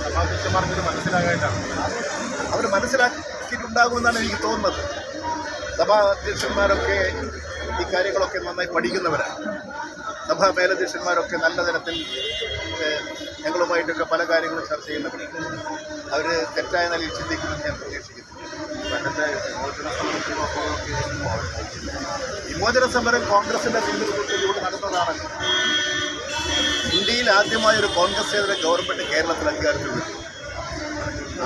സഭാധ്യക്ഷന്മാർക്ക് മനസ്സിലാകാനാണ് അവർ മനസ്സിലാക്കിയിട്ടുണ്ടാകുമെന്നാണ് എനിക്ക് തോന്നുന്നത്. സഭാധ്യക്ഷന്മാരൊക്കെ ഈ കാര്യങ്ങളൊക്കെ നന്നായി പഠിക്കുന്നവരാണ്. സഭാ മേലധ്യക്ഷന്മാരൊക്കെ നല്ല തരത്തിൽ ഞങ്ങളുമായിട്ടൊക്കെ പല കാര്യങ്ങളും ചർച്ച ചെയ്യുന്നവരാണ്. അവർ തെറ്റായ നിലയിൽ ചിന്തിക്കുമെന്ന് ഞാൻ പ്രതീക്ഷിക്കുന്നു. വിമോചന സമരം കോൺഗ്രസിൻ്റെ നേതൃത്വത്തിലൂടെ നടന്നതാണ്. ഇന്ത്യയിൽ ആദ്യമായൊരു കോൺഗ്രസേതര ഗവൺമെൻറ് കേരളത്തിൽ അധികാരത്തിൽ വരും.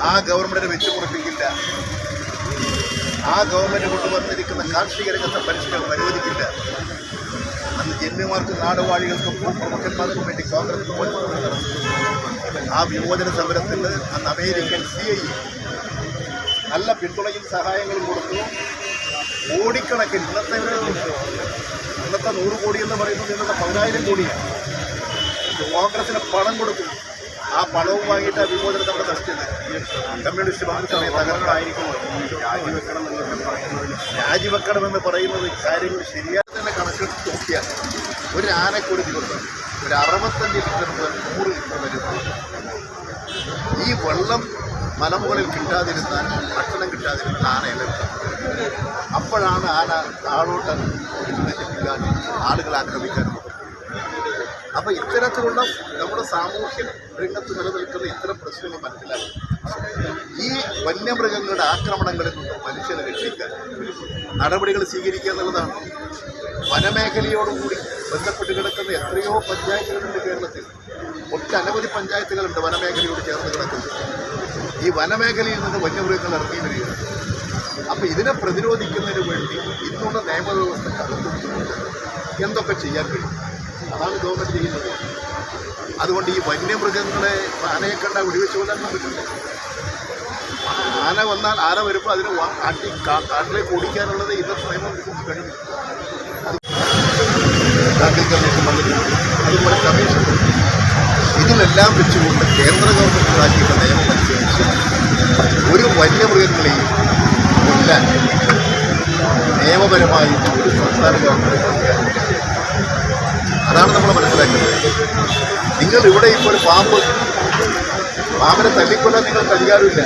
ആ ഗവൺമെൻറ്റിനെ വെച്ചുമുറിപ്പിക്കില്ല. ആ ഗവൺമെൻറ് കൊണ്ടുവന്നിരിക്കുന്ന കാർഷിക രംഗത്തെ പരിഷ്കരണം അനുവദിക്കില്ല. അന്ന് ജന്മിമാർക്കും നാടുവാഴികൾക്കും പ്രമുഖന്മാർക്കും വേണ്ടി കോൺഗ്രസ് വിമോചനം നടന്നു. ആ വിമോചന സമരത്തിൽ അന്ന് അമേരിക്കൻ CIA നല്ല പിന്തുണയും സഹായങ്ങളും കൊടുത്തു. കോടിക്കണക്കിന് ഇന്നത്തെ 100 കോടി എന്ന് പറയുന്നത് ഇന്നത്തെ 10,000 കോടിയാണ് കോൺഗ്രസിന് പണം കൊടുത്തു. ആ പണവും വാങ്ങിയിട്ട് ആ വിമോചനം നമ്മുടെ നശിച്ചത്. കമ്മ്യൂണിസ്റ്റ് പാർട്ടി തകർന്നായിരിക്കുമോ രാജിവെക്കണമെന്ന് പറയുന്നത് കാര്യങ്ങൾ ശരിയായി തന്നെ കണക്കെടുത്ത് നോക്കിയാൽ ഒരു ആനക്കൊരു ദിവസം ഒരു 65 ലിറ്റർ മുതൽ 100 ലിറ്റർ വരും. ഈ വെള്ളം മലമുകളിൽ കിട്ടാതിരുന്നാൽ ഭക്ഷണം കിട്ടാതിരുന്നാൽ ആനയെ നിർത്തും. അപ്പോഴാണ് ആന താഴോട്ട് നശിപ്പിക്കാൻ ആളുകൾ ആക്രമിക്കാൻ. അപ്പോൾ ഇത്തരത്തിലുള്ള നമ്മുടെ സാമൂഹ്യ രംഗത്ത് നിലനിൽക്കുന്ന ഇത്തരം പ്രശ്നങ്ങൾ മനസ്സിലാക്കി ഈ വന്യമൃഗങ്ങളുടെ ആക്രമണങ്ങളിൽ നിന്നും മനുഷ്യനെ രക്ഷിക്കാൻ നടപടികൾ സ്വീകരിക്കുക എന്നുള്ളതാണ്. വനമേഖലയോടുകൂടി ബന്ധപ്പെട്ട് കിടക്കുന്ന എത്രയോ പഞ്ചായത്തുകളുണ്ട് കേരളത്തിൽ. ഒട്ടനവധി പഞ്ചായത്തുകളുണ്ട് വനമേഖലയോട് ചേർന്ന് കിടക്കുന്നത്. ഈ വനമേഖലയിൽ നിന്ന് വന്യമൃഗങ്ങൾ ഇറങ്ങി വരികയാണ്. അപ്പോൾ ഇതിനെ പ്രതിരോധിക്കുന്നതിന് വേണ്ടി ഇന്നുള്ള നിയമവ്യവസ്ഥക്കകത്തുകൊണ്ട് എന്തൊക്കെ ചെയ്യാൻ കഴിയും അതാണ് ഗവൺമെൻറ് ചെയ്യുന്നത്. അതുകൊണ്ട് ഈ വന്യമൃഗങ്ങളെ ആനയെ കണ്ട വെടിവെച്ച് കൊല്ലാൻ പറ്റില്ല. ആന വന്നാൽ ആന വരുമ്പോൾ അതിന് കാട്ടിലേക്ക് ഓടിക്കാനുള്ളത് ഇന്നത്തെ നിയമം കഴിഞ്ഞു. കമ്മീഷൻ വന്നിട്ടുണ്ട്. അതുപോലെ കമ്മീഷൻ ഇതിലെല്ലാം വെച്ചുകൊണ്ട് കേന്ദ്ര ഗവൺമെൻറ് ഉണ്ടാക്കിയിട്ടുള്ള നിയമം അനുസരിച്ച് ഒരു വന്യമൃഗങ്ങളെയും കൊല്ലാൻ നിയമപരമായി ഒരു സംസ്ഥാന ഗവൺമെൻറ് അതാണ് നമ്മൾ മനസ്സിലാക്കുന്നത്. നിങ്ങൾ ഇവിടെ ഇപ്പോൾ ഒരു പാമ്പിനെ തല്ലിക്കൊല്ലാൻ നിങ്ങൾക്ക് അധികാരമില്ല.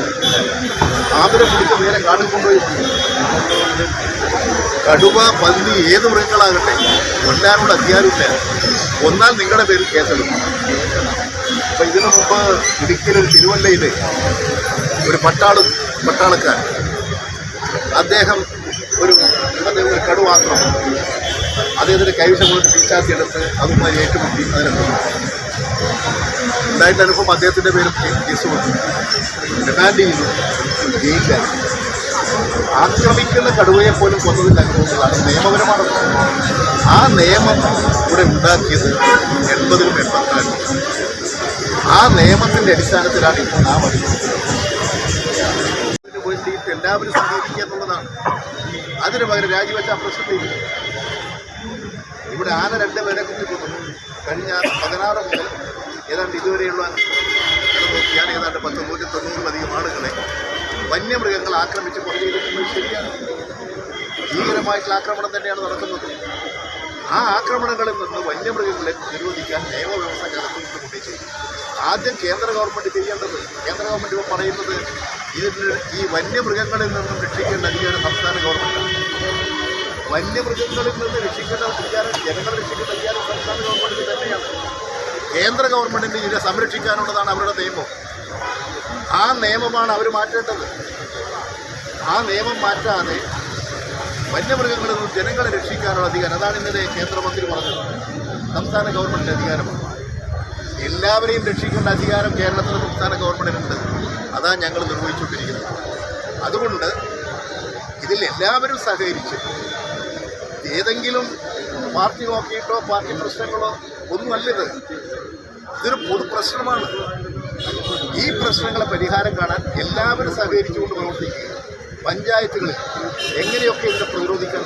പാമ്പിനെ പിടിച്ച് നേരെ കാട്ടിൽ കൊണ്ടുപോയി കടുവ, പന്നി, ഏത് മൃഗങ്ങളാകട്ടെ കൊല്ലാനുള്ള അധികാരമില്ല. കൊന്നാൽ നിങ്ങളുടെ പേരിൽ കേസെടുക്കും. അപ്പം ഇതിനു മുമ്പ് ഇടുക്കിയിലൊരു തിരുവല്ലയിൽ ഒരു പട്ടാളക്കാരൻ അദ്ദേഹം ഒരു കടുവ ആക്രമണം അദ്ദേഹത്തിൻ്റെ കൈവശം കൊണ്ട് പിച്ചാത്തിയെടുത്ത് അതുമായി ഏറ്റുമുട്ടി അതിനെ ഉണ്ടായിട്ട് അനുഭവം അദ്ദേഹത്തിൻ്റെ പേര് കേസ് കൊടുത്തു, റിമാൻഡ് ചെയ്തു, ജയിലിലായി. ആക്രമിക്കുന്ന കടുവയെ പോലും കൊന്നതിൻ്റെ അനുഭവങ്ങളാണ് നിയമപരമാണ്. ആ നിയമം ഇവിടെ ഉണ്ടാക്കിയത് 80-ലും 84-ലും. ആ നിയമത്തിൻ്റെ അടിസ്ഥാനത്തിലാണ് ഇപ്പോൾ നാം അതിന് വേണ്ടിയിട്ട് എല്ലാവരും സഹകരിക്കുക എന്നുള്ളതാണ്. അതിന് പകരം രാജിവെച്ചാൽ പ്രശ്നത്തില്ല. ഇവിടെ ആന 2 പേരെ കുത്തിക്കൊന്നു. കഴിഞ്ഞ 16 മുതൽ ഏതാണ്ട് ഇതുവരെയുള്ള നോക്കിയാൽ ഏതാണ്ട് 190-190 ആളുകളെ വന്യമൃഗങ്ങൾ ആക്രമിച്ച് കൊല ചെയ്തിട്ടുള്ളത് ശരിയാണ്. ഭീകരമായിട്ടുള്ള ആക്രമണം തന്നെയാണ് നടക്കുന്നത്. ആ ആക്രമണങ്ങളിൽ നിന്ന് വന്യമൃഗങ്ങളെ നിരോധിക്കാൻ നിയമവ്യവസ്ഥ കടത്തിക്കൊണ്ടേ ചെയ്യും. ആദ്യം കേന്ദ്ര ഗവൺമെൻറ് ചെയ്യേണ്ടത്, കേന്ദ്ര ഗവൺമെൻറ് ഇപ്പോൾ പറയുന്നത് ഈ വന്യമൃഗങ്ങളിൽ നിന്നും രക്ഷിക്കേണ്ട അധികാരം സംസ്ഥാന ഗവൺമെൻറ്റാണ്. വന്യമൃഗങ്ങളിൽ നിന്ന് രക്ഷിക്കേണ്ട അധികാരം, ജനങ്ങളെ രക്ഷിക്കേണ്ട അധികാരം സംസ്ഥാന ഗവൺമെൻറ് തന്നെയാണ്. കേന്ദ്ര ഗവൺമെൻറ്റിന് ഇതിനെ സംരക്ഷിക്കാനുള്ളതാണ് അവരുടെ നിയമം. ആ നിയമമാണ് അവർ മാറ്റേണ്ടത്. ആ നിയമം മാറ്റാതെ വന്യമൃഗങ്ങളിൽ നിന്ന് ജനങ്ങളെ രക്ഷിക്കാനുള്ള അധികാരം, അതാണ് ഇന്നലെ കേന്ദ്രമന്ത്രി പറഞ്ഞത്, സംസ്ഥാന ഗവൺമെൻറ്റിൻ്റെ അധികാരമാണ്. എല്ലാവരെയും രക്ഷിക്കേണ്ട അധികാരം കേരളത്തിലെ സംസ്ഥാന ഗവൺമെൻറ്റിനുണ്ട്. അതാണ് ഞങ്ങൾ നിർവഹിച്ചുകൊണ്ടിരിക്കുന്നത്. അതുകൊണ്ട് ഇതിൽ എല്ലാവരും സഹകരിച്ച് ഏതെങ്കിലും പാർട്ടി നോക്കിയിട്ടോ പാർട്ടി പ്രശ്നങ്ങളോ ഒന്നുമല്ലത്. ഇതൊരു പൊതു പ്രശ്നമാണ്. ഈ പ്രശ്നങ്ങളെ പരിഹാരം കാണാൻ എല്ലാവരും സഹകരിച്ചുകൊണ്ട് പ്രവർത്തിക്കുക. പഞ്ചായത്തുകളിൽ എങ്ങനെയൊക്കെ ഇതിനെ പ്രതിരോധിക്കാൻ